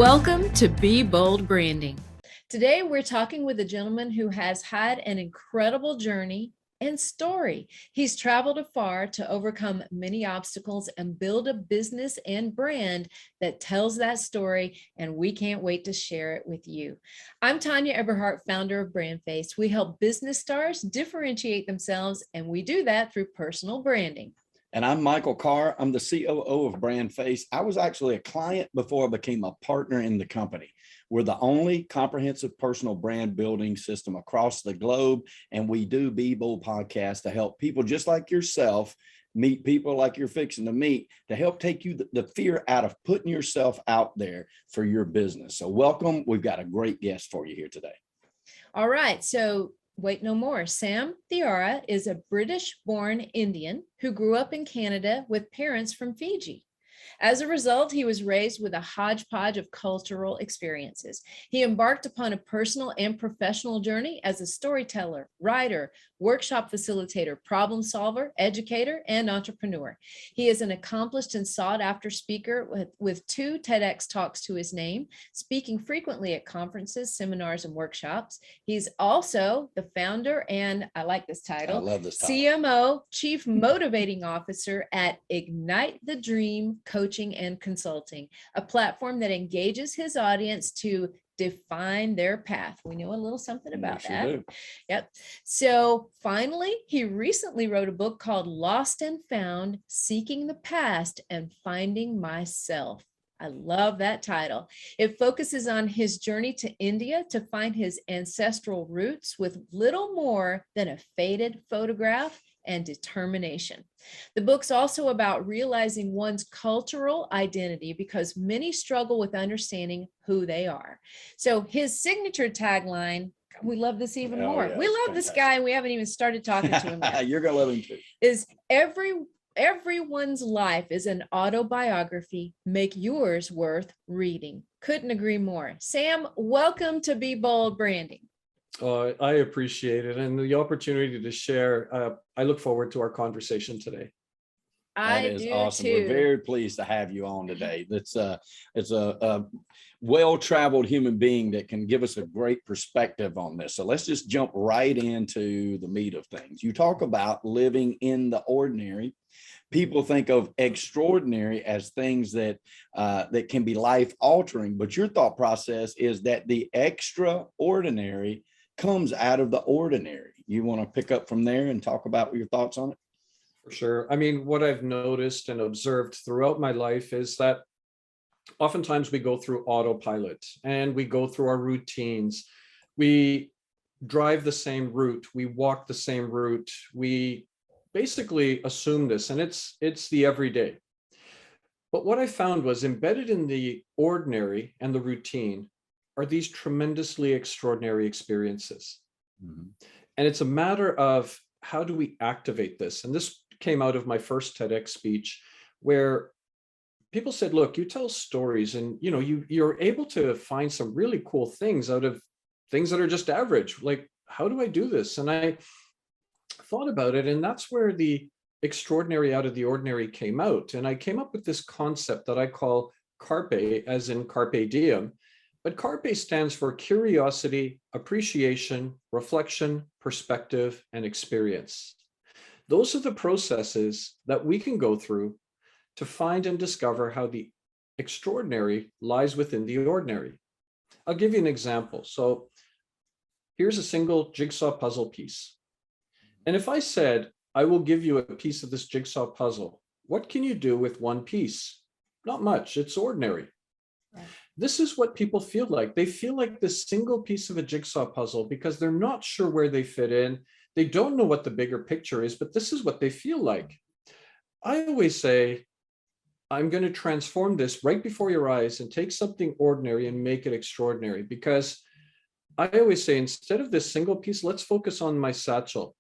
Welcome to Be Bold Branding. Today, we're talking with a gentleman who has had an incredible journey and story. He's traveled afar to overcome many obstacles and build a business and brand that tells that story, and we can't wait to share it with you. I'm Tanya Eberhardt, founder of BrandFace. We help business stars differentiate themselves, and we do that through personal branding. And I'm Michael Carr. I'm the COO of BrandFace. I was actually a client before I became a partner in the company. We're the only comprehensive personal brand building system across the globe. And we do Be Bold podcast to help people just like yourself meet people like you're fixing to meet, to help take you the fear out of putting yourself out there for your business. So welcome. We've got a great guest for you here today. All right. So wait no more. Sam Thiara is a British-born Indian who grew up in Canada with parents from Fiji. As a result, he was raised with a hodgepodge of cultural experiences. He embarked upon a personal and professional journey as a storyteller, writer, workshop facilitator, problem solver, educator, and entrepreneur. He is an accomplished and sought-after speaker with 2 TEDx talks to his name, speaking frequently at conferences, seminars, and workshops. He's also the founder, and I like this title, I love this title, CMO, Chief Motivating Officer at Ignite the Dream Coaching and Consulting, a platform that engages his audience to define their path. We know a little something about that. Do. Yep. So finally, he recently wrote a book called Lost and Found, Seeking the Past and Finding Myself. I love that title. It focuses on his journey to India to find his ancestral roots with little more than a faded photograph and determination. The book's also about realizing one's cultural identity because many struggle with understanding who they are. So his signature tagline, we love this even more. Yeah, we love this guy, and we haven't even started talking to him yet. You're going to love him too. Is everyone's life is an autobiography. Make yours worth reading. Couldn't agree more. Sam, welcome to Be Bold Branding. I appreciate it and the opportunity to share. I look forward to our conversation today. That is do awesome. too. We're very pleased to have you on today. It's a well-traveled human being that can give us a great perspective on this. So let's just jump right into the meat of things. You talk about living in the ordinary. People think of extraordinary as things that that can be life-altering, but your thought process is that the extraordinary comes out of the ordinary. You want to pick up from there and talk about your thoughts on it? For sure. I mean, what I've noticed and observed throughout my life is that oftentimes we go through autopilot and we go through our routines. We drive the same route. We walk the same route. We basically assume this, and it's the everyday. But what I found was embedded in the ordinary and the routine are these tremendously extraordinary experiences. Mm-hmm. And it's a matter of how do we activate this? And this came out of my first TEDx speech where people said, look, you tell stories and you're able to find some really cool things out of things that are just average. Like, how do I do this? And I thought about it, and that's where the extraordinary out of the ordinary came out. And I came up with this concept that I call CARPE, as in carpe diem. But CARPE stands for curiosity, appreciation, reflection, perspective, and experience. Those are the processes that we can go through to find and discover how the extraordinary lies within the ordinary. I'll give you an example. So here's a single jigsaw puzzle piece. And if I said, I will give you a piece of this jigsaw puzzle, what can you do with one piece? Not much. It's ordinary. Right. This is what people feel like. They feel like this single piece of a jigsaw puzzle because they're not sure where they fit in. They don't know what the bigger picture is, but this is what they feel like. I always say, I'm going to transform this right before your eyes and take something ordinary and make it extraordinary. Because I always say, instead of this single piece, let's focus on my satchel.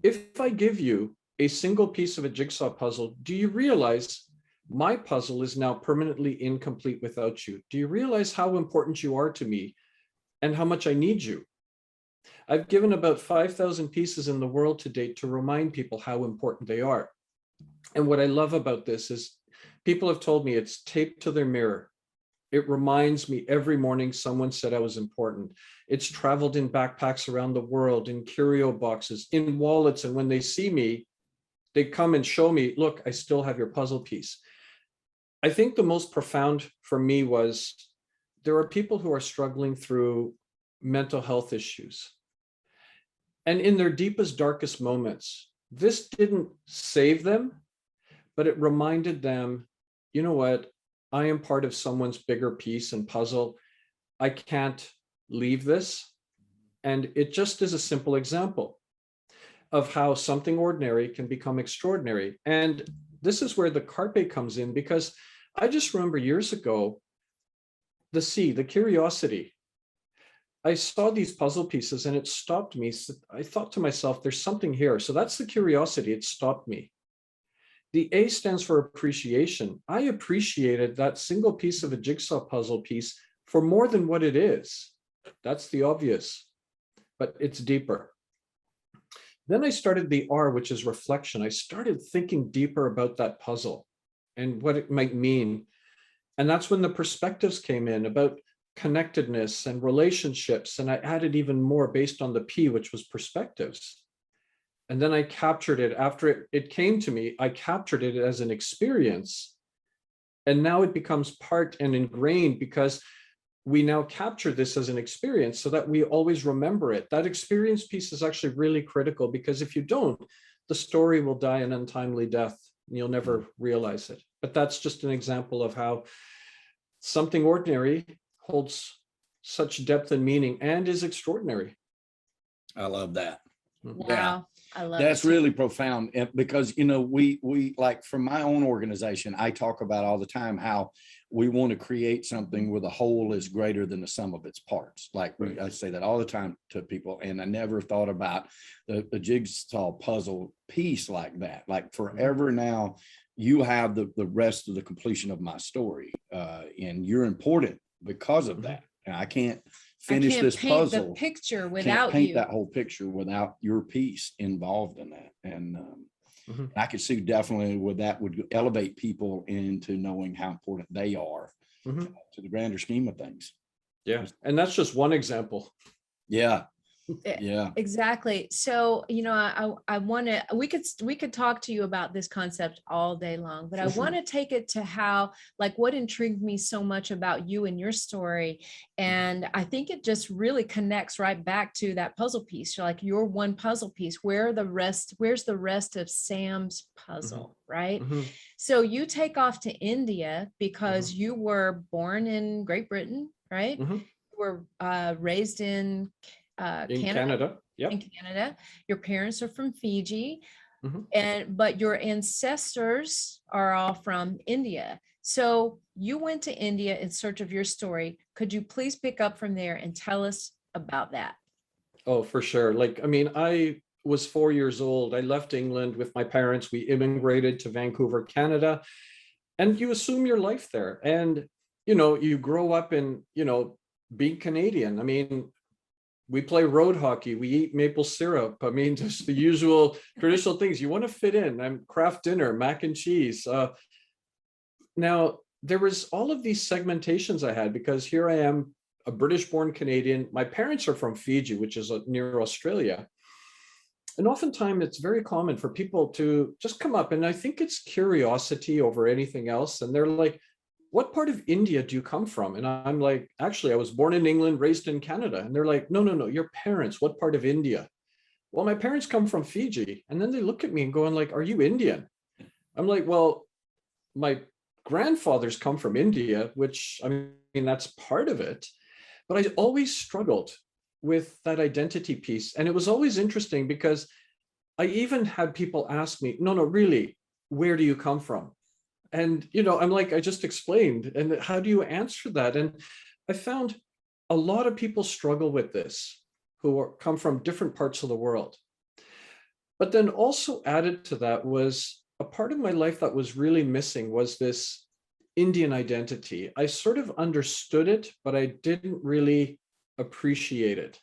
If I give you a single piece of a jigsaw puzzle, do you realize my puzzle is now permanently incomplete without you? Do you realize how important you are to me and how much I need you? I've given about 5,000 pieces in the world to date to remind people how important they are. And what I love about this is people have told me it's taped to their mirror. It reminds me every morning someone said I was important. It's traveled in backpacks around the world, in curio boxes, in wallets. And when they see me, they come and show me, look, I still have your puzzle piece. I think the most profound for me was there are people who are struggling through mental health issues. And in their deepest, darkest moments, this didn't save them, but it reminded them, you know what? I am part of someone's bigger piece and puzzle. I can't leave this. And it just is a simple example of how something ordinary can become extraordinary. And this is where the carpe comes in, because I just remember years ago, the sea, the curiosity. I saw these puzzle pieces and it stopped me. So I thought to myself, there's something here. So that's the curiosity. It stopped me. The A stands for appreciation. I appreciated that single piece of a jigsaw puzzle piece for more than what it is. That's the obvious, but it's deeper. Then I started the R, which is reflection. I started thinking deeper about that puzzle and what it might mean. And that's when the perspectives came in about connectedness and relationships. And I added even more based on the P, which was perspectives. And then I captured it after it came to me. I captured it as an experience. And now it becomes part and ingrained because we now capture this as an experience so that we always remember it. That experience piece is actually really critical, because if you don't, the story will die an untimely death and you'll never realize it. But that's just an example of how something ordinary holds such depth and meaning and is extraordinary. I love that. Wow. Yeah. I love That's it. really profound, because, you know, we like, from my own organization, I talk about all the time how we want to create something where the whole is greater than the sum of its parts. Like I say that all the time to people, and I never thought about the jigsaw puzzle piece like that. Like forever now, you have the rest of the completion of my story, and you're important because of that. And I can't finish this puzzle. The picture without can't paint you. that whole picture without your piece involved in that. And I could see definitely where that would elevate people into knowing how important they are to the grander scheme of things. Yeah. And that's just one example. Yeah. Yeah, exactly. So, you know, I want to, we could talk to you about this concept all day long, but I want to take it to how, like, what intrigued me so much about you and your story. And I think it just really connects right back to that puzzle piece. You're like, your one puzzle piece, where's the rest of Sam's puzzle, right? So you take off to India because you were born in Great Britain, right? You were raised in Canada. Yep. In Canada. Your parents are from Fiji, but your ancestors are all from India. So you went to India in search of your story. Could you please pick up from there and tell us about that? Oh, for sure. Like, I mean, I was 4 years old. I left England with my parents. We immigrated to Vancouver, Canada, and you assume your life there. And, you know, you grow up in, you know, being Canadian. I mean, we play road hockey, we eat maple syrup. I mean, just the usual traditional things you want to fit in. And craft dinner, mac and cheese. Now, there was all of these segmentations I had, because here I am, a British-born Canadian. My parents are from Fiji, which is near Australia. And oftentimes it's very common for people to just come up, and I think it's curiosity over anything else. And they're like, what part of India do you come from? And I'm like, actually, I was born in England, raised in Canada. And they're like, no, your parents, what part of India? Well, my parents come from Fiji. And then they look at me and go, and like, are you Indian? I'm like, well, my grandfathers come from India, which, I mean, that's part of it. But I always struggled with that identity piece. And it was always interesting because I even had people ask me, no, really, where do you come from? And, you know, I'm like, I just explained, and how do you answer that? And I found a lot of people struggle with this who come from different parts of the world. But then also added to that was a part of my life that was really missing was this Indian identity. I sort of understood it, but I didn't really appreciate it.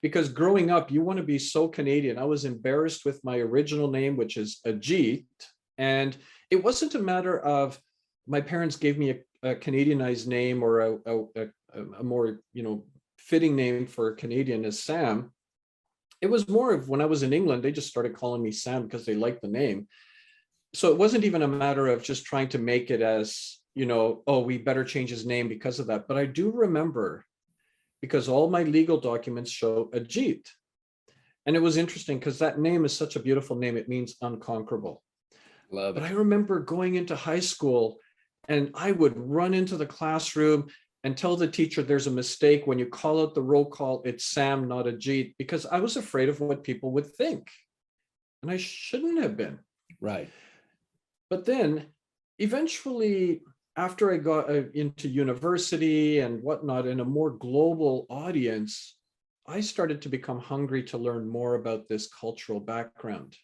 Because growing up, you want to be so Canadian. I was embarrassed with my original name, which is Ajit. And it wasn't a matter of my parents gave me a Canadianized name or a more, fitting name for a Canadian is Sam. It was more of when I was in England, they just started calling me Sam because they liked the name. So it wasn't even a matter of just trying to make it as, oh, we better change his name because of that. But I do remember, because all my legal documents show Ajit. And it was interesting because that name is such a beautiful name. It means unconquerable. Love it. But I remember going into high school and I would run into the classroom and tell the teacher there's a mistake. When you call out the roll call, it's Sam, not Ajit, because I was afraid of what people would think. And I shouldn't have been. Right. But then eventually, after I got into university and whatnot in a more global audience, I started to become hungry to learn more about this cultural background.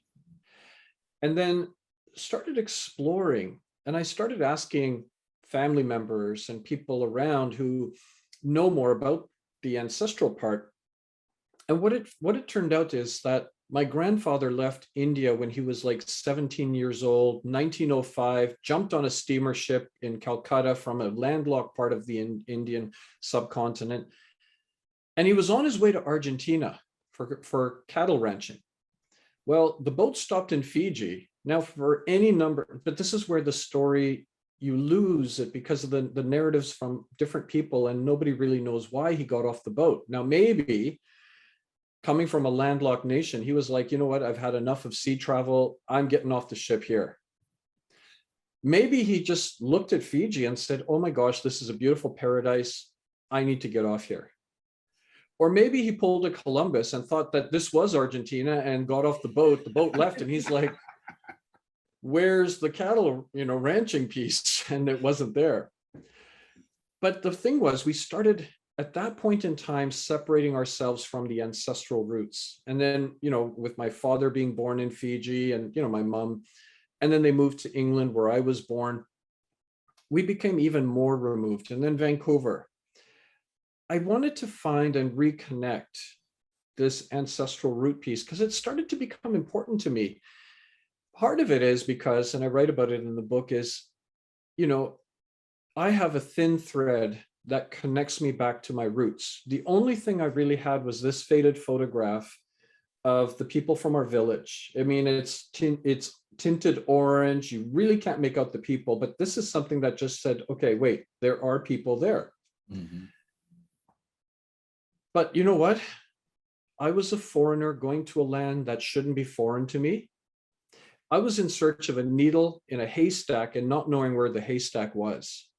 And then started exploring, and I started asking family members and people around who know more about the ancestral part. And what it turned out is that my grandfather left India when he was like 17 years old, 1905, jumped on a steamer ship in Calcutta from a landlocked part of the Indian subcontinent. And he was on his way to Argentina for cattle ranching. Well, the boat stopped in Fiji. Now, for any number, but this is where the story, you lose it because of the narratives from different people, and nobody really knows why he got off the boat. Now, maybe coming from a landlocked nation, he was like, you know what, I've had enough of sea travel. I'm getting off the ship here. Maybe he just looked at Fiji and said, oh my gosh, this is a beautiful paradise. I need to get off here. Or maybe he pulled a Columbus and thought that this was Argentina and got off the boat left, and he's like, where's the cattle, ranching piece? And it wasn't there. But the thing was, we started at that point in time separating ourselves from the ancestral roots. And then, with my father being born in Fiji and, my mom, and then they moved to England where I was born, we became even more removed. And then Vancouver. I wanted to find and reconnect this ancestral root piece because it started to become important to me. Part of it is because, and I write about it in the book, is, I have a thin thread that connects me back to my roots. The only thing I really had was this faded photograph of the people from our village. I mean, it's tinted orange. You really can't make out the people, but this is something that just said, okay, wait, there are people there. Mm-hmm. But you know what? I was a foreigner going to a land that shouldn't be foreign to me. I was in search of a needle in a haystack and not knowing where the haystack was.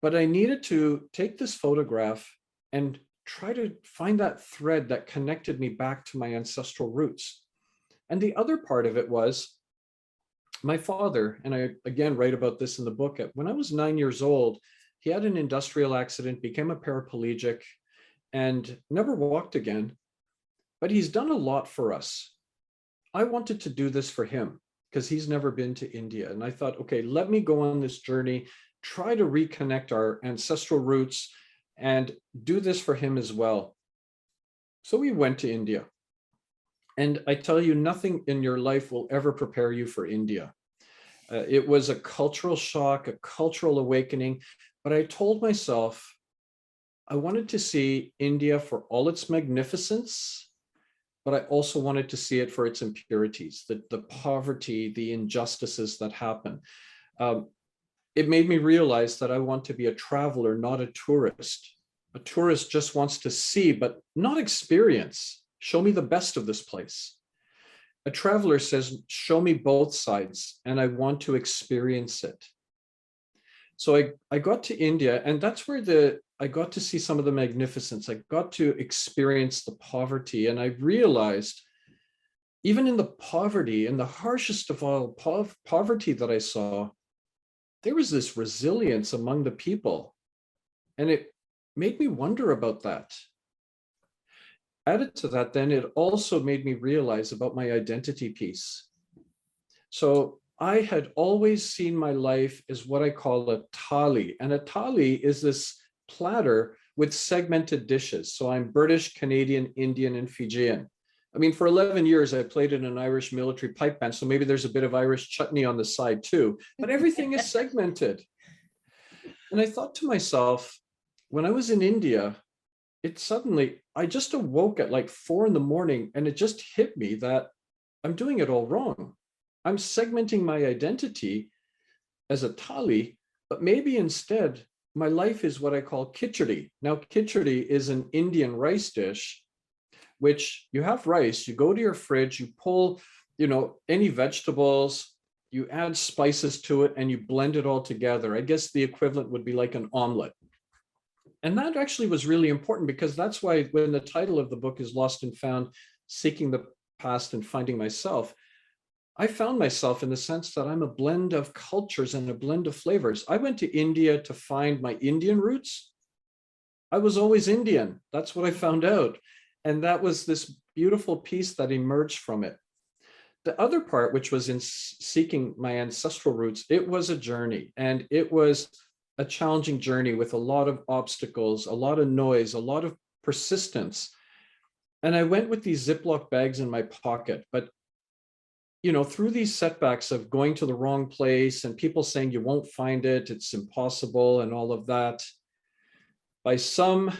But I needed to take this photograph and try to find that thread that connected me back to my ancestral roots. And the other part of it was my father, and I again write about this in the book, when I was 9 years old, he had an industrial accident, became a paraplegic, and never walked again. But he's done a lot for us. I wanted to do this for him because he's never been to India. And I thought, okay, let me go on this journey, try to reconnect our ancestral roots and do this for him as well. So we went to India. And I tell you, nothing in your life will ever prepare you for India. It was a cultural shock, a cultural awakening. But I told myself, I wanted to see India for all its magnificence, but I also wanted to see it for its impurities, the poverty, the injustices that happen. It made me realize that I want to be a traveler, not a tourist. A tourist just wants to see, but not experience. Show me the best of this place. A traveler says, show me both sides, and I want to experience it. So I got to India, and that's where I got to see some of the magnificence. I got to experience the poverty, and I realized, even in the poverty, in the harshest of all poverty that I saw, there was this resilience among the people, and it made me wonder about that. Added to that, then, it also made me realize about my identity piece. So I had always seen my life as what I call a thali, and a thali is this platter with segmented dishes. So I'm British, Canadian, Indian, and Fijian. I mean, for 11 years, I played in an Irish military pipe band, so maybe there's a bit of Irish chutney on the side too, but everything is segmented. And I thought to myself, when I was in India, I just awoke at like 4 a.m. and it just hit me that I'm doing it all wrong. I'm segmenting my identity as a thali, but maybe instead my life is what I call khichdi. Now, khichdi is an Indian rice dish, which you have rice, you go to your fridge, you pull, any vegetables, you add spices to it, and you blend it all together. I guess the equivalent would be like an omelet. And that actually was really important, because that's why when the title of the book is Lost and Found, Seeking the Past and Finding Myself, I found myself in the sense that I'm a blend of cultures and a blend of flavors. I went to India to find my Indian roots. I was always Indian. That's what I found out. And that was this beautiful piece that emerged from it. The other part, which was in seeking my ancestral roots, it was a journey, and it was a challenging journey with a lot of obstacles, a lot of noise, a lot of persistence. And I went with these Ziploc bags in my pocket, but through these setbacks of going to the wrong place and people saying you won't find it, it's impossible, and all of that, by some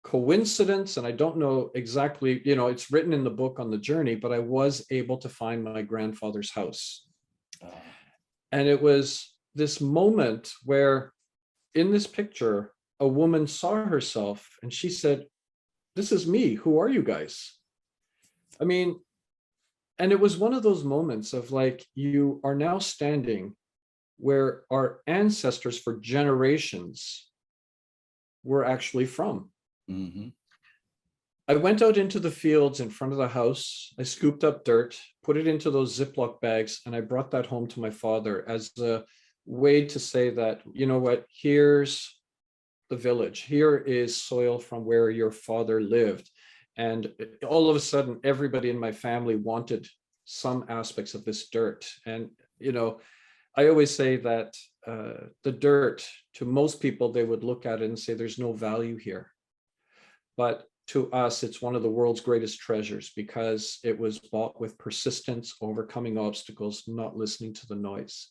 coincidence, and I don't know exactly, it's written in the book on the journey, but I was able to find my grandfather's house. And it was this moment where, in this picture, a woman saw herself and she said, "This is me. Who are you guys?" I mean, and it was one of those moments of like, you are now standing where our ancestors for generations were actually from. Mm-hmm. I went out into the fields in front of the house. I scooped up dirt, put it into those Ziploc bags, and I brought that home to my father as a way to say that, you know what, here's the village. Here is soil from where your father lived. And all of a sudden, everybody in my family wanted some aspects of this dirt. And, I always say that the dirt, to most people, they would look at it and say, there's no value here. But to us, it's one of the world's greatest treasures, because it was bought with persistence, overcoming obstacles, not listening to the noise.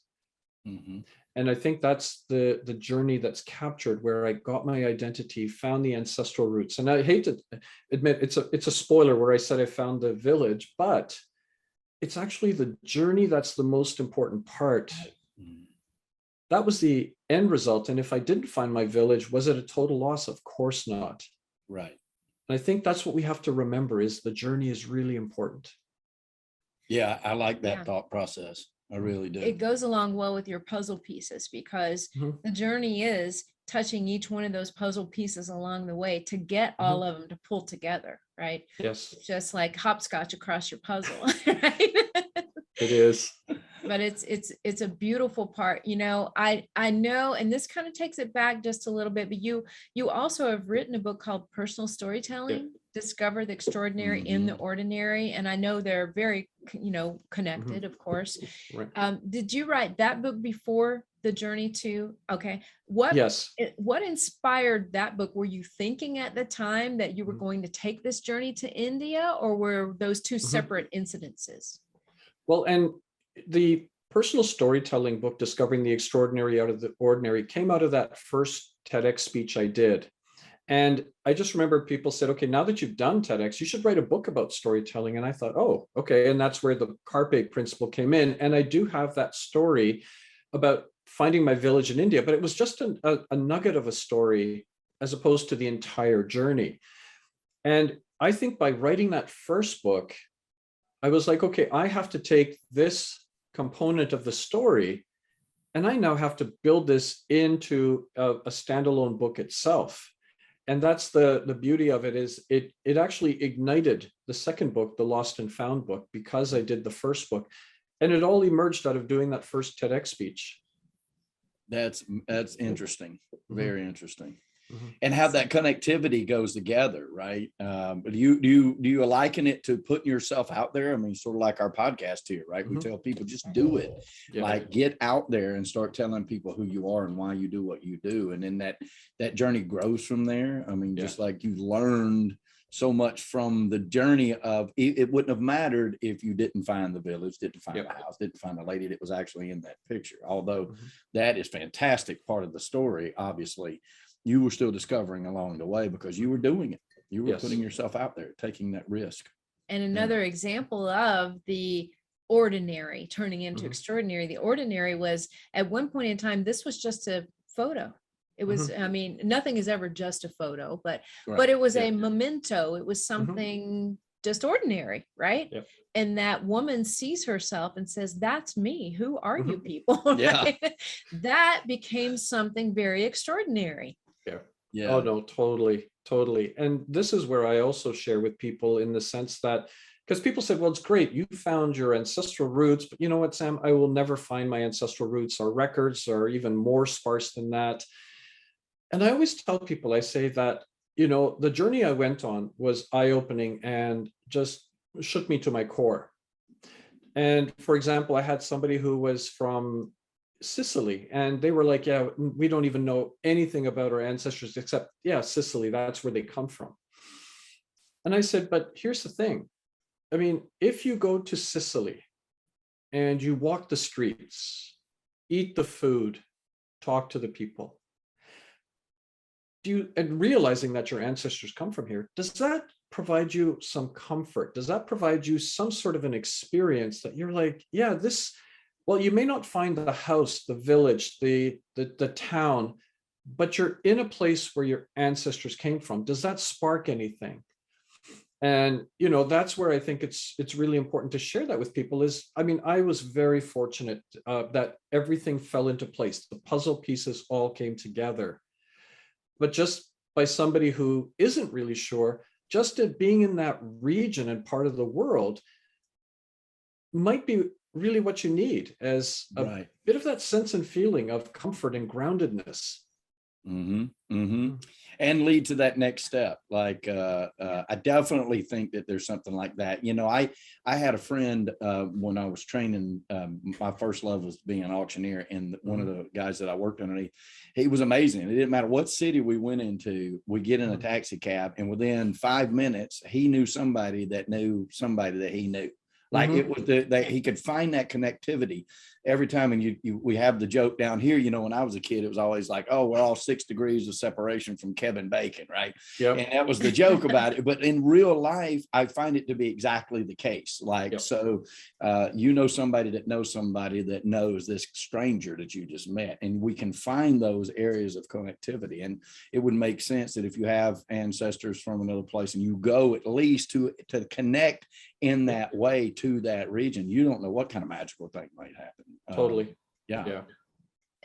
Mm-hmm. And I think that's the journey that's captured, where I got my identity, found the ancestral roots. And I hate to admit, it's a spoiler where I said I found the village, but it's actually the journey that's the most important part. Mm-hmm. That was the end result. And if I didn't find my village, was it a total loss? Of course not. Right. And I think that's what we have to remember, is the journey is really important. Yeah, I like that thought process. I really do. It goes along well with your puzzle pieces, because the journey is touching each one of those puzzle pieces along the way to get all of them to pull together, right? Yes. It's just like hopscotch across your puzzle, right? It is. But it's a beautiful part. I know, and this kind of takes it back just a little bit, but you also have written a book called Personal Storytelling, Discover the Extraordinary in the Ordinary. And I know they're very, connected, of course. Right. Did you write that book before the journey to, okay. What inspired that book? Were you thinking at the time that you were going to take this journey to India, or were those two separate incidences? Well, and the personal storytelling book, Discovering the Extraordinary Out of the Ordinary, came out of that first TEDx speech I did. And I just remember people said, okay, now that you've done TEDx, you should write a book about storytelling. And I thought, oh, okay. And that's where the Carpe principle came in. And I do have that story about finding my village in India, but it was just a nugget of a story as opposed to the entire journey. And I think by writing that first book, I was like, okay, I have to take this component of the story, and I now have to build this into a standalone book itself. And that's the beauty of it, is it actually ignited the second book, the Lost and Found book, because I did the first book. And it all emerged out of doing that first TEDx speech. That's interesting. Very interesting. And how that connectivity goes together, right? Do you liken it to putting yourself out there? I mean, sort of like our podcast here, right? We tell people, just do it. Like, get out there and start telling people who you are and why you do what you do. And then that journey grows from there. I mean, just like you learned so much from the journey of it wouldn't have mattered if you didn't find the village, didn't find the house, didn't find the lady that was actually in that picture. Although that is fantastic part of the story, obviously, you were still discovering along the way because you were doing it. You were putting yourself out there, taking that risk. And another example of the ordinary turning into extraordinary. The ordinary was at one point in time, this was just a photo. It was, I mean, nothing is ever just a photo, but it was a memento. It was something just ordinary, right? Yep. And that woman sees herself and says, that's me. Who are you people? Yeah. That became something very extraordinary. Yeah. Oh, no, totally. Totally. And this is where I also share with people in the sense that, because people said, well, it's great, you found your ancestral roots, but you know what, Sam, I will never find my ancestral roots. Our records are even more sparse than that. And I always tell people, I say that, you know, the journey I went on was eye-opening and just shook me to my core. And for example, I had somebody who was from Sicily, and they were like, yeah, we don't even know anything about our ancestors except, yeah, Sicily, that's where they come from. And I said, but here's the thing. I mean, if you go to Sicily and you walk the streets, eat the food, talk to the people, and realizing that your ancestors come from here, does that provide you some comfort? Does that provide you some sort of an experience that you're like, yeah, this, well, you may not find the house, the village, the town, but you're in a place where your ancestors came from. Does that spark anything? And, you know, that's where I think it's really important to share that with people is, I mean, I was very fortunate that everything fell into place. The puzzle pieces all came together. But just by somebody who isn't really sure, just at being in that region and part of the world might be really what you need as a bit of that sense and feeling of comfort and groundedness. And lead to that next step. Like I definitely think that there's something like that. You know, I had a friend when I was training, my first love was being an auctioneer, and one of the guys that I worked underneath, he was amazing. It didn't matter what city we went into, we get in a taxi cab, and within 5 minutes he knew somebody that knew somebody that he knew. Like it was that he could find that connectivity every time. And we have the joke down here, you know, when I was a kid, it was always like, oh, we're all 6 degrees of separation from Kevin Bacon, right? Yep. And that was the joke about it. But in real life, I find it to be exactly the case. Like, so you know somebody that knows this stranger that you just met, and we can find those areas of connectivity. And it would make sense that if you have ancestors from another place and you go at least to connect in that way to that region, you don't know what kind of magical thing might happen. Totally. Yeah.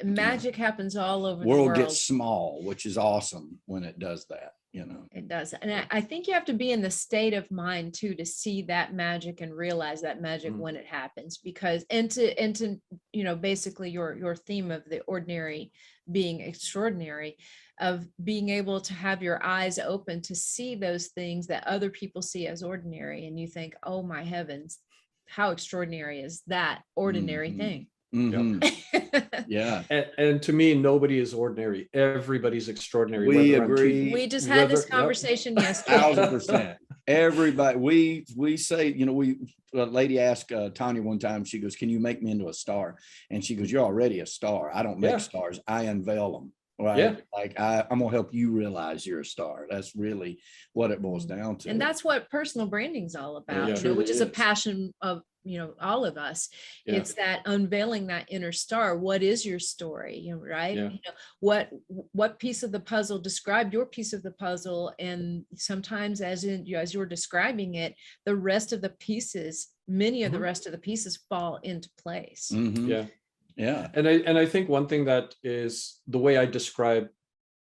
Magic happens all over the world world. Gets small, which is awesome when it does that, you know. It does. And I think you have to be in the state of mind too to see that magic and realize that magic when it happens, because and to you know, basically your theme of the ordinary being extraordinary, of being able to have your eyes open to see those things that other people see as ordinary, and you think, oh my heavens, how extraordinary is that ordinary thing. Yeah. And to me, nobody is ordinary. Everybody's extraordinary. We agree. We just had this conversation yesterday. 1000%. Everybody, we say, you know, a lady asked Tanya one time, she goes, can you make me into a star? And she goes, you're already a star. I don't make stars, I unveil them. Right. Yeah. Like I'm gonna help you realize you're a star. That's really what it boils down to. And that's what personal branding is all about, you know, which is a passion of, you know, all of us. It's that unveiling that inner star. What is your story? You know, right? You know, what piece of the puzzle, describe your piece of the puzzle. And sometimes as you're describing it, the rest of the pieces, many of the rest of the pieces fall into place. Yeah. And I think one thing that is the way I describe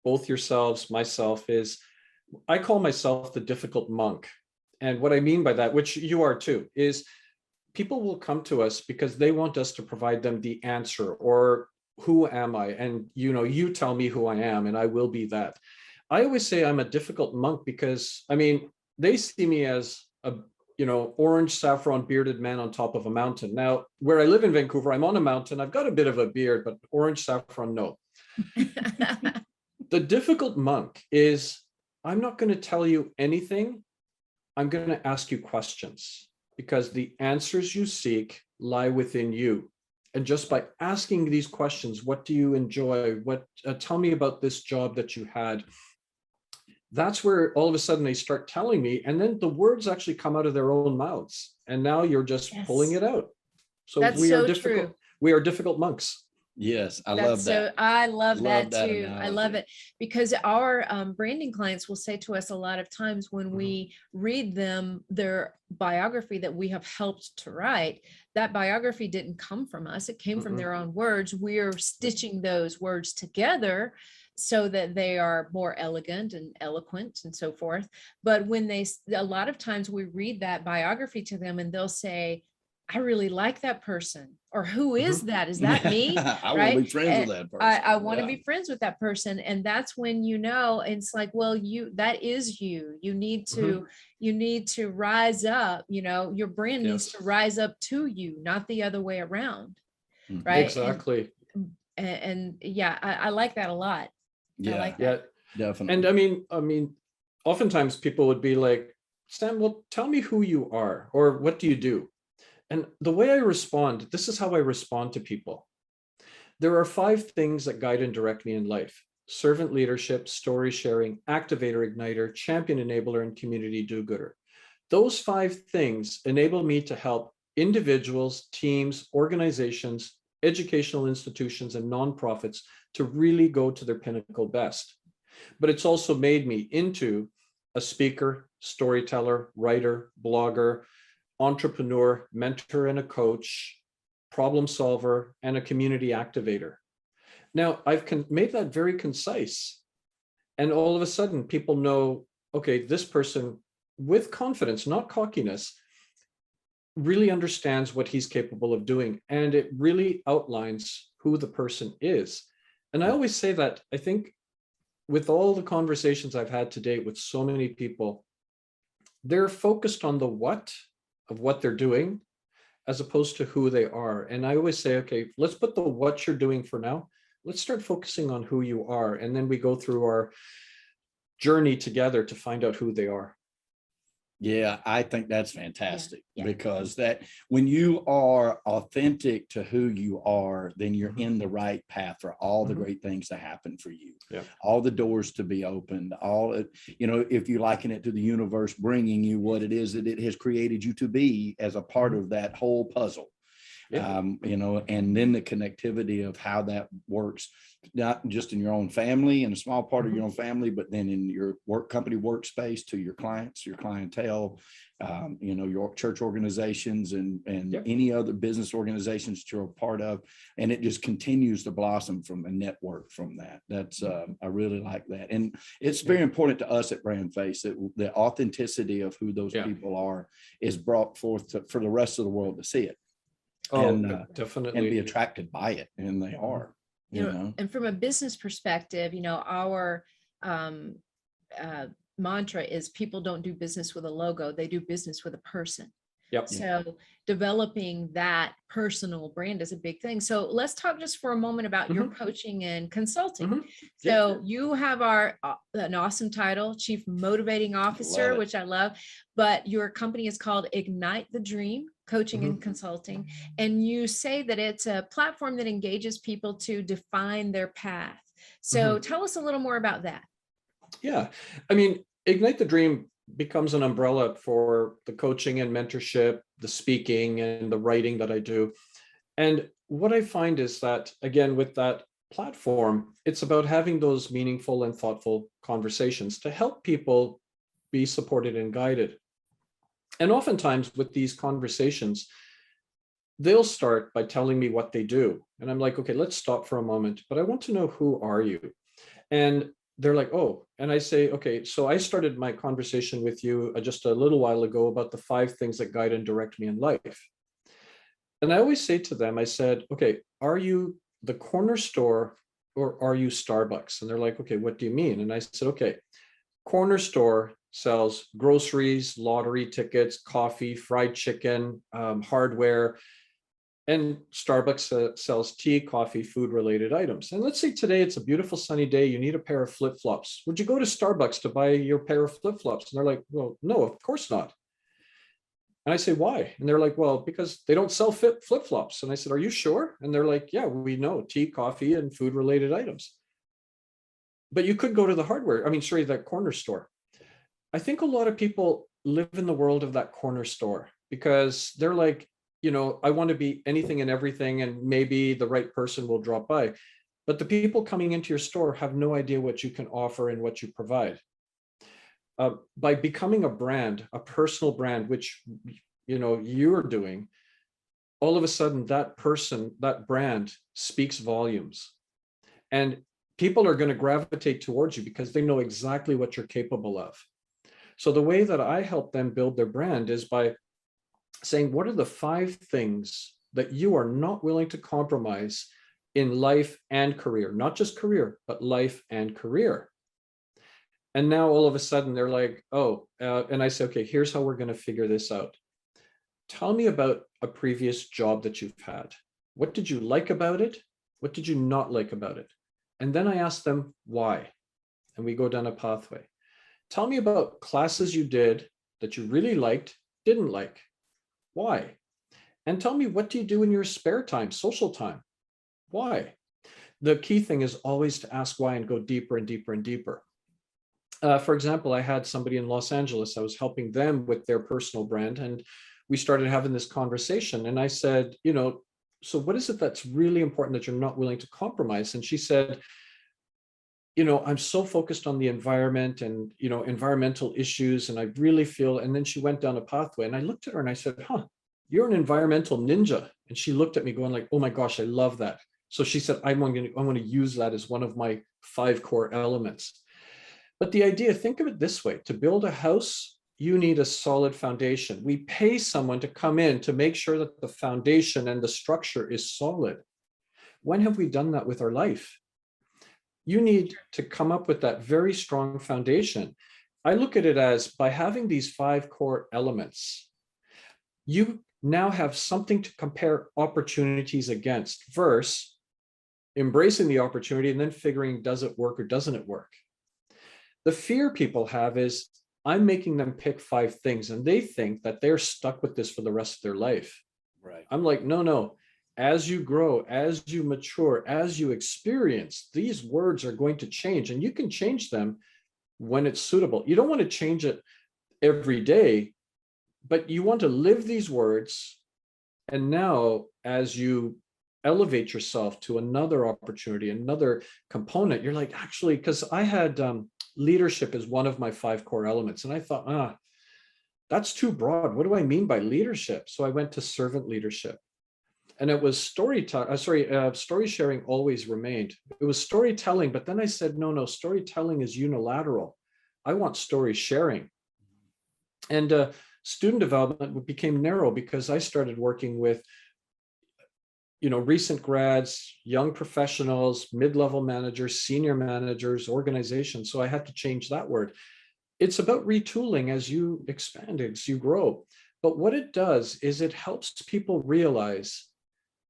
both yourselves, myself, is I call myself the difficult monk. And what I mean by that, which you are too, is people will come to us because they want us to provide them the answer, or who am I? And, you know, you tell me who I am and I will be that. I always say I'm a difficult monk because, I mean, they see me as a, you know, orange saffron bearded man on top of a mountain. Now, where I live in Vancouver, I'm on a mountain. I've got a bit of a beard, but orange saffron, no. The difficult monk is, I'm not going to tell you anything I'm going to ask you questions, because the answers you seek lie within you. And just by asking these questions, what do you enjoy? Tell me about this job that you had. That's where all of a sudden they start telling me, and then the words actually come out of their own mouths. And now you're just pulling it out. So That's we are so difficult. true. We are difficult monks. Yes, I That's love so, that. I love that that too. I love analogy. it because our branding clients will say to us a lot of times when we read them their biography that we have helped to write, that biography didn't come from us. It came from their own words. We're stitching those words together so that they are more elegant and eloquent and so forth. But when a lot of times we read that biography to them and they'll say, I really like that person. Or who is that? Is that me? I want Right? to be friends with that person. I want to be friends with that person. And that's when, it's like, well, that is you. You need to rise up, your brand needs to rise up to you, not the other way around. Right. Exactly. And yeah, I like that a lot. Yeah. I like that. Definitely. And I mean, oftentimes people would be like, Stan, well, tell me who you are, or what do you do? And the way I respond, this is how I respond to people. There are 5 things that guide and direct me in life: servant leadership, story sharing, activator, igniter, champion, enabler, and community do-gooder. Those 5 things enable me to help individuals, teams, organizations, educational institutions, and nonprofits to really go to their pinnacle best. But it's also made me into a speaker, storyteller, writer, blogger, entrepreneur, mentor, and a coach, problem solver, and a community activator. Now, I've made that very concise. And all of a sudden, people know, okay, this person, with confidence, not cockiness, really understands what he's capable of doing. And it really outlines who the person is. And I always say that, I think, with all the conversations I've had to date with so many people, they're focused on the what of what they're doing, as opposed to who they are. And I always say, okay, let's put the what you're doing for now. Let's start focusing on who you are. And then we go through our journey together to find out who they are. Yeah, I think that's fantastic because that when you are authentic to who you are, then you're in the right path for all the great things to happen for you. All the doors to be opened, if you liken it to the universe bringing you what it is that it has created you to be as a part of that whole puzzle. And then the connectivity of how that works, not just in your own family and a small part of your own family, but then in your company workspace to your clients, your clientele, your church organizations and any other business organizations that you're a part of. And it just continues to blossom from a network from that. That's I really like that. And it's very important to us at BrandFace that the authenticity of who those people are is brought forth for the rest of the world to see it. Definitely, and be attracted by it, and they are. And from a business perspective, our mantra is people don't do business with a logo; they do business with a person. So developing that personal brand is a big thing. So let's talk just for a moment about your coaching and consulting. So you have an awesome title, Chief Motivating Officer, which I love, but your company is called Ignite the Dream Coaching and Consulting. And you say that it's a platform that engages people to define their path. So tell us a little more about that. Yeah, I mean, Ignite the Dream becomes an umbrella for the coaching and mentorship, the speaking and the writing that I do. And what I find is that, again, with that platform, it's about having those meaningful and thoughtful conversations to help people be supported and guided. And oftentimes with these conversations, they'll start by telling me what they do. And I'm like, okay, let's stop for a moment, but I want to know, who are you? And they're like, oh, and I say, okay, so I started my conversation with you just a little while ago about the 5 things that guide and direct me in life. And I always say to them, I said, okay, are you the corner store or are you Starbucks? And they're like, okay, what do you mean? And I said, okay, corner store sells groceries, lottery tickets, coffee, fried chicken, hardware. And Starbucks sells tea, coffee, food related items. And let's say today it's a beautiful sunny day. You need a pair of flip flops. Would you go to Starbucks to buy your pair of flip flops? And they're like, well, no, of course not. And I say, why? And they're like, well, because they don't sell flip flops. And I said, are you sure? And they're like, yeah, we know tea, coffee, and food related items. But you could go to the that corner store. I think a lot of people live in the world of that corner store because they're like, I want to be anything and everything, and maybe the right person will drop by. But the people coming into your store have no idea what you can offer and what you provide. By becoming a brand, a personal brand, which you're doing, all of a sudden that brand speaks volumes, and people are going to gravitate towards you because they know exactly what you're capable of. So the way that I help them build their brand is by saying, what are the 5 things that you are not willing to compromise in life and career, not just career, but life and career. And now all of a sudden they're like, and I say, okay, here's how we're going to figure this out. Tell me about a previous job that you've had. What did you like about it? What did you not like about it? And then I ask them why. And we go down a pathway. Tell me about classes you did that you really liked, didn't like. Why? And tell me, what do you do in your spare time, social time? Why? The key thing is always to ask why and go deeper and deeper and deeper. For example, I had somebody in Los Angeles. I was helping them with their personal brand, and we started having this conversation. And I said, so what is it that's really important that you're not willing to compromise? And she said, I'm so focused on the environment and, environmental issues. And I really feel, and then she went down a pathway, and I looked at her and I said, you're an environmental ninja. And she looked at me going like, oh my gosh, I love that. So she said, I'm going to use that as one of my 5 core elements. But the idea, think of it this way: to build a house, you need a solid foundation. We pay someone to come in to make sure that the foundation and the structure is solid. When have we done that with our life? You need to come up with that very strong foundation. I look at it as, by having these 5 core elements, you now have something to compare opportunities against, versus embracing the opportunity and then figuring, does it work or doesn't it work? The fear people have is, I'm making them pick 5 things and they think that they're stuck with this for the rest of their life. Right. I'm like, no. As you grow, as you mature, as you experience, these words are going to change, and you can change them when it's suitable. You don't want to change it every day, but you want to live these words. And now, as you elevate yourself to another opportunity, another component, you're like, actually, because I had leadership as one of my 5 core elements. And I thought, that's too broad. What do I mean by leadership? So I went to servant leadership. And it was story sharing always remained. It was storytelling, but then I said, no, storytelling is unilateral. I want story sharing. And student development became narrow because I started working with, recent grads, young professionals, mid-level managers, senior managers, organizations. So I had to change that word. It's about retooling as you expand, as you grow. But what it does is it helps people realize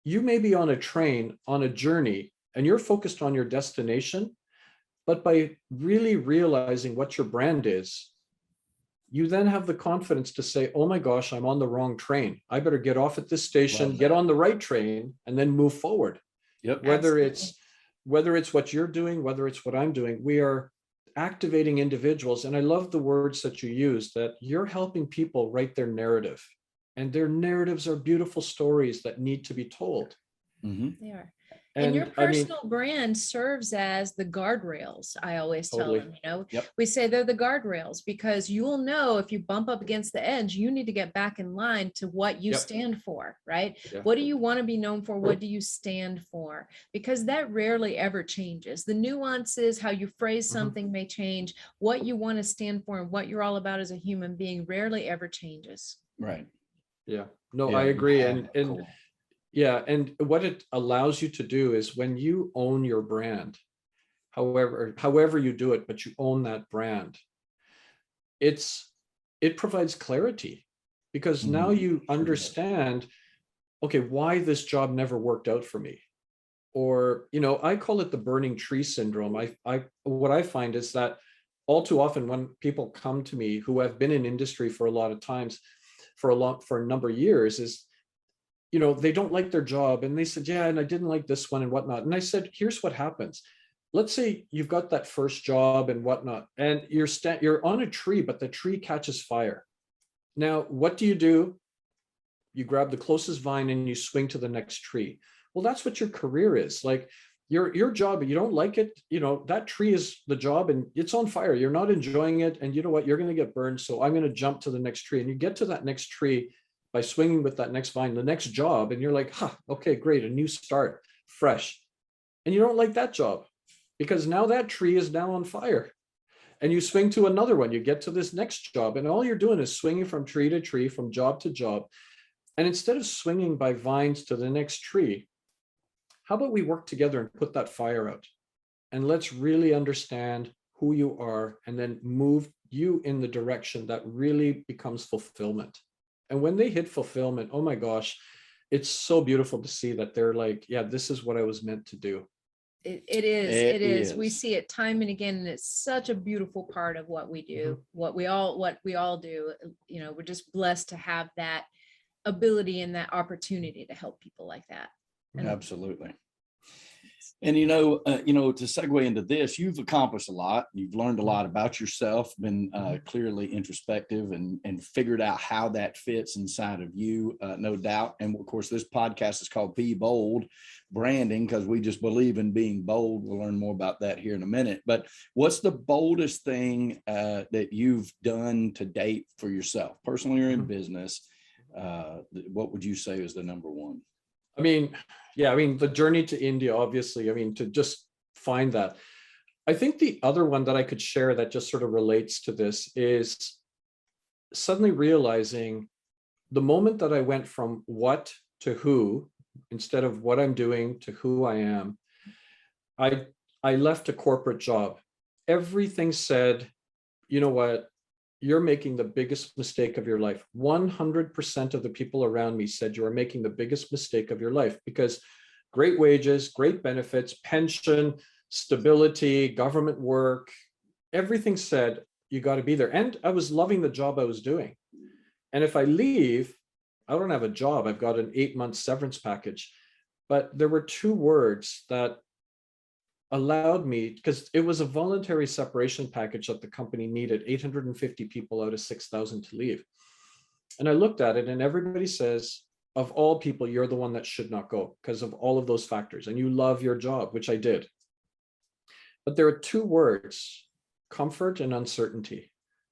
you may be on a train, on a journey, and you're focused on your destination, but by really realizing what your brand is, you then have the confidence to say, oh my gosh, I'm on the wrong train. I better get off at this station, get on the right train, and then move forward. Yep. Whether it's what you're doing, whether it's what I'm doing, we are activating individuals. And I love the words that you use, that you're helping people write their narrative. And their narratives are beautiful stories that need to be told. Mm-hmm. They are. And your I mean, personal brand serves as the guardrails. I always tell Totally. them, Yep. we say they're the guardrails because you will know if you bump up against the edge, you need to get back in line to what you Yep. stand for, right? Yeah. What do you want to be known for? What do you stand for? Because that rarely ever changes. The nuances, how you phrase something may change. What you want to stand for and what you're all about as a human being rarely ever changes. Right. Yeah. No, Yeah, I agree. And cool. yeah, and what it allows you to do is, when you own your brand, however you do it, but you own that brand, it provides clarity, because now you understand okay, why this job never worked out for me. Or, I call it the burning tree syndrome. What I find is that all too often when people come to me who have been in industry for a lot of times, for a number of years, is, they don't like their job. And they said, yeah, and I didn't like this one and whatnot. And I said, here's what happens. Let's say you've got that first job and whatnot, and you're on a tree, but the tree catches fire. Now, what do? You grab the closest vine and you swing to the next tree. Well, that's what your career is. Like your job, you don't like it, that tree is the job and it's on fire. You're not enjoying it. And you know what? You're going to get burned. So I'm going to jump to the next tree. And you get to that next tree by swinging with that next vine, the next job. And you're like, okay, great. A new start, fresh. And you don't like that job because now that tree is now on fire. And you swing to another one. You get to this next job. And all you're doing is swinging from tree to tree, from job to job. And instead of swinging by vines to the next tree, how about we work together and put that fire out? And let's really understand who you are and then move you in the direction that really becomes fulfillment. And when they hit fulfillment, oh my gosh, it's so beautiful to see that they're like, yeah, this is what I was meant to do. It is. We see it time and again, and it's such a beautiful part of what we do, what we all do. We're just blessed to have that ability and that opportunity to help people like that. And absolutely. And to segue into this, you've accomplished a lot. You've learned a lot about yourself, been clearly introspective and figured out how that fits inside of you, no doubt. And of course, this podcast is called Be Bold Branding because we just believe in being bold. We'll learn more about that here in a minute. But what's the boldest thing that you've done to date for yourself, personally or in business? What would you say is the number one? The journey to India, obviously, to just find that. I think the other one that I could share that just sort of relates to this is suddenly realizing the moment that I went from what to who, instead of what I'm doing to who I am, I left a corporate job. Everything said, you know what? You're making the biggest mistake of your life. 100% of the people around me said you are making the biggest mistake of your life because great wages, great benefits, pension, stability, government work, everything said you got to be there. And I was loving the job I was doing. And if I leave, I don't have a job. I've got an 8-month severance package. But there were 2 words that allowed me, because it was a voluntary separation package that the company needed, 850 people out of 6,000 to leave. And I looked at it and everybody says, of all people, you're the one that should not go because of all of those factors. And you love your job, which I did. But there are 2 words, comfort and uncertainty.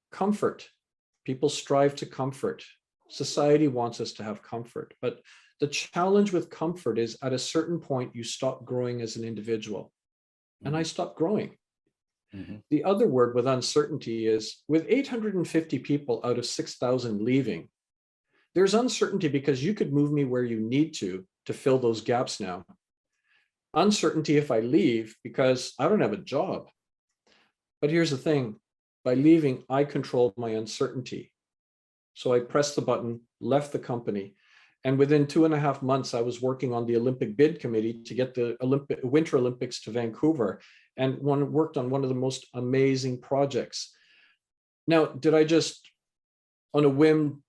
Comfort. People strive to comfort. Society wants us to have comfort. But the challenge with comfort is at a certain point, you stop growing as an individual. And I stopped growing. The other word with uncertainty is with 850 people out of 6,000 leaving, there's uncertainty because you could move me where you need to fill those gaps now. Uncertainty if I leave because I don't have a job. But here's the thing, by leaving, I controlled my uncertainty. So I pressed the button, left the company. And within 2.5 months, I was working on the Olympic bid committee to get the Winter Olympics to Vancouver and worked on one of the most amazing projects. Now, did I just, on a whim,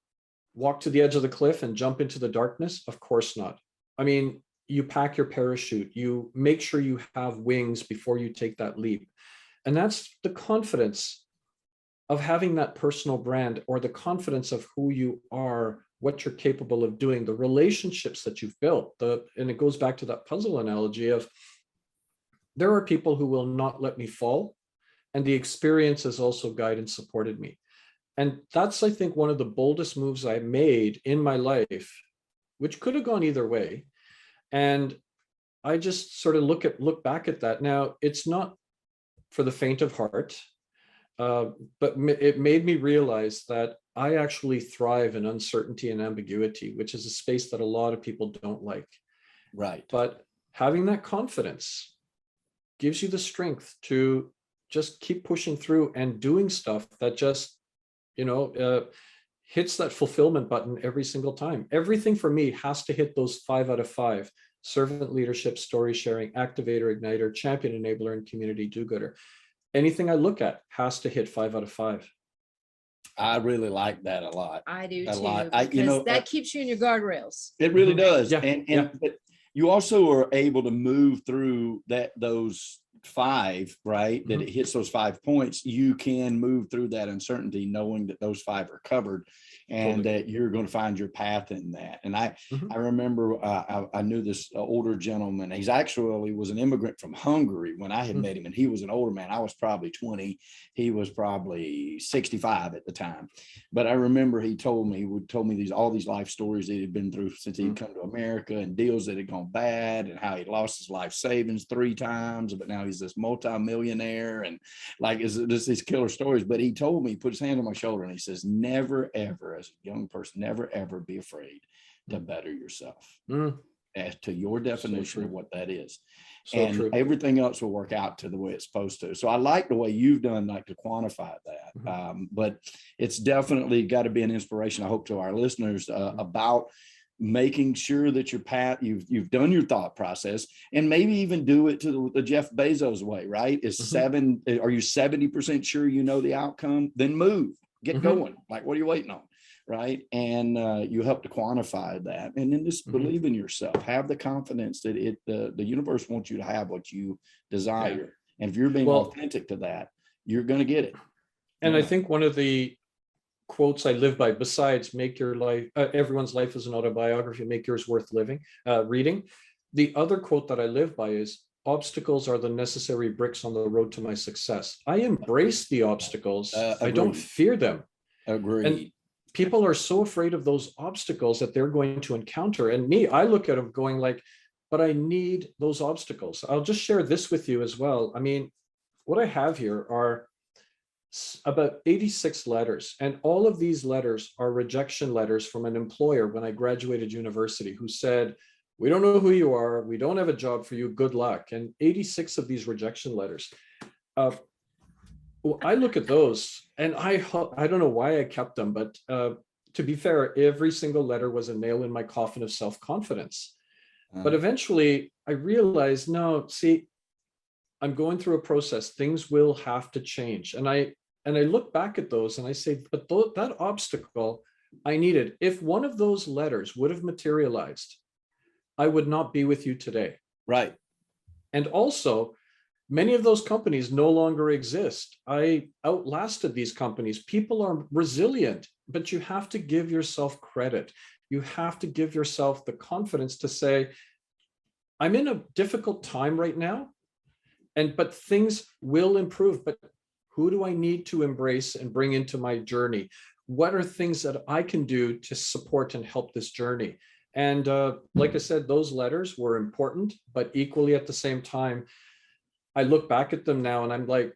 walk to the edge of the cliff and jump into the darkness? Of course not. You pack your parachute, you make sure you have wings before you take that leap. And that's the confidence of having that personal brand, or the confidence of who you are, what you're capable of doing, the relationships that you've built. And it goes back to that puzzle analogy of there are people who will not let me fall, and the experience has also guided and supported me. And that's, I think, one of the boldest moves I made in my life, which could have gone either way. And I just sort of look back at that. Now, it's not for the faint of heart, but it made me realize that I actually thrive in uncertainty and ambiguity, which is a space that a lot of people don't like. Right. But having that confidence gives you the strength to just keep pushing through and doing stuff that just, hits that fulfillment button every single time. Everything for me has to hit those 5 out of 5: servant leadership, story sharing, activator, igniter, champion, enabler, and community do-gooder. Anything I look at has to hit 5 out of 5. I really like that a lot. I do A too, lot. because that keeps you in your guardrails. It really does. Yeah, And but you also are able to move through those 5, right? That it hits those 5 points. You can move through that uncertainty, knowing that those 5 are covered, and that you're going to find your path in that. And I remember I knew this older gentleman. He's actually was an immigrant from Hungary when I had met him, and he was an older man. I was probably 20. He was probably 65 at the time. But I remember he told me all these life stories that he'd been through since he'd come to America, and deals that had gone bad, and how he lost his life savings 3 times, but now he's this multi-millionaire, and like is these killer stories. But he told me, he put his hand on my shoulder, and he says, never ever, as a young person, never ever be afraid to better yourself, as to your definition of what that is. And everything else will work out to the way it's supposed to. So I like the way you've done, like, to quantify that. But it's definitely got to be an inspiration, I hope, to our listeners about making sure that your path, you've done your thought process, and maybe even do it to the Jeff Bezos way, right? Are you 70% sure you know the outcome? Then move, get going. Like, what are you waiting on? Right. And you help to quantify that, and then just believe in yourself, have the confidence that the universe wants you to have what you desire. And if you're being authentic to that, you're going to get it. And I think one of the quotes I live by, besides make your life, everyone's life is an autobiography, make yours worth reading. The other quote that I live by is, obstacles are the necessary bricks on the road to my success. I embrace the obstacles. I don't fear them. Agreed. And people are so afraid of those obstacles that they're going to encounter. And I look at them going like, but I need those obstacles. I'll just share this with you as well. I mean, what I have here are about 86 letters, and all of these letters are rejection letters from an employer when I graduated university, who said, we don't know who you are, we don't have a job for you, good luck. And 86 of these rejection letters. Well, I look at those, and I don't know why I kept them, but to be fair, every single letter was a nail in my coffin of self-confidence. But eventually I realized, no, see, I'm going through a process. Things will have to change. And I look back at those and I say, but that obstacle I needed, if one of those letters would have materialized, I would not be with you today. Right. And also, many of those companies no longer exist. I outlasted these companies. People are resilient, but you have to give yourself credit. You have to give yourself the confidence to say, I'm in a difficult time right now, but things will improve. But who do I need to embrace and bring into my journey? What are things that I can do to support and help this journey? And like I said, those letters were important, but equally at the same time, I look back at them now and I'm like,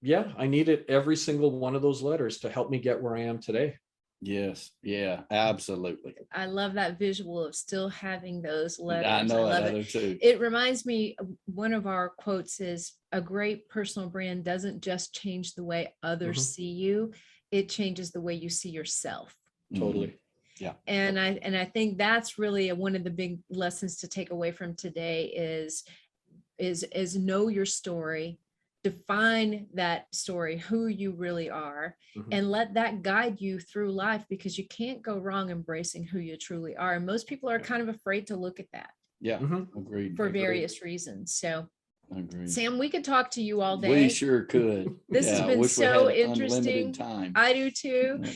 yeah, I needed every single one of those letters to help me get where I am today. Yes. Yeah, absolutely. I love that visual of still having those letters. I know, love I do too. It reminds me, one of our quotes is, a great personal brand doesn't just change the way others see you, it changes the way you see yourself. Totally. Yeah. And I think that's really one of the big lessons to take away from today is know your story, define that story, who you really are, and let that guide you through life, because you can't go wrong embracing who you truly are. And most people are kind of afraid to look at that. Yeah. Agreed. For various reasons. So Agreed. Sam, we could talk to you all day. We sure could. This has been so interesting. Time. I do too. Yeah.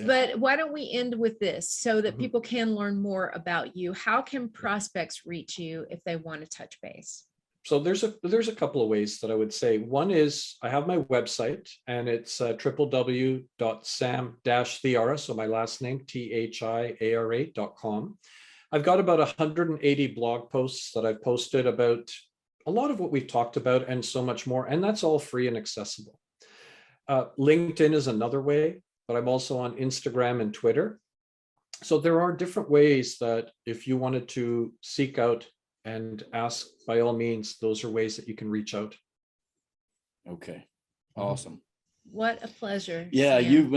But why don't we end with this so that people can learn more about you? How can prospects reach you if they want to touch base? So there's a couple of ways that I would say. One is I have my website, and it's www.sam-thiara, so my last name, THIARA.com. I've got about 180 blog posts that I've posted about a lot of what we've talked about and so much more, and that's all free and accessible. LinkedIn is another way, but I'm also on Instagram and Twitter. So there are different ways that if you wanted to seek out and ask, by all means, those are ways that you can reach out. Okay. Awesome. What a pleasure. Yeah, Sam. you've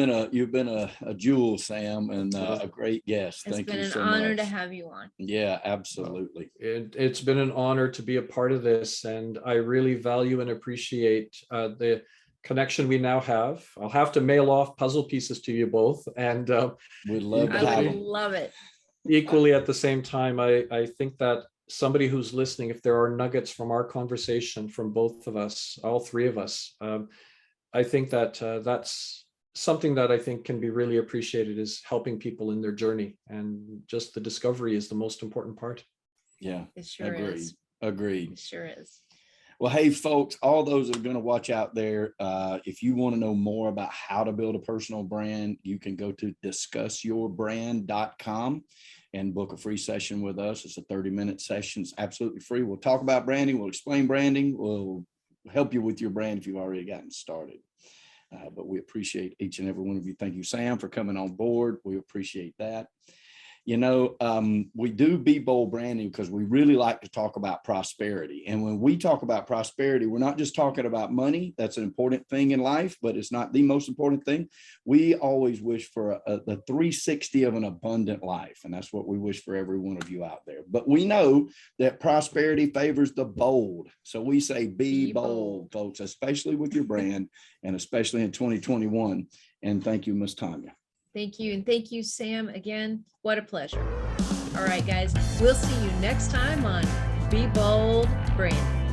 been a jewel, Sam, and a great guest. It's Thank been you an so honor much. to have you on. Yeah, absolutely. It's been an honor to be a part of this, and I really value and appreciate the connection we now have. I'll have to mail off puzzle pieces to you both, and We'd love to I have would them. love it. equally at the same time, I think that somebody who's listening, if there are nuggets from our conversation, from both of us, all three of us, I think that that's something that I think can be really appreciated, is helping people in their journey, and just the discovery is the most important part. Yeah, It sure agreed. is. Agreed. It sure is. Well, hey, folks, all those that are going to watch out there, if you want to know more about how to build a personal brand, you can go to discussyourbrand.com and book a free session with us. It's a 30-minute session. It's absolutely free. We'll talk about branding. We'll explain branding. We'll help you with your brand if you've already gotten started. But we appreciate each and every one of you. Thank you, Sam, for coming on board. We appreciate that. You know, we do Be Bold branding because we really like to talk about prosperity. And when we talk about prosperity, we're not just talking about money. That's an important thing in life, but it's not the most important thing. We always wish for the 360 of an abundant life. And that's what we wish for every one of you out there. But we know that prosperity favors the bold. So we say be bold, folks, especially with your brand and especially in 2021. And thank you, Ms. Tanya. Thank you. And thank you, Sam. Again, what a pleasure. All right, guys, we'll see you next time on Be Bold Branding.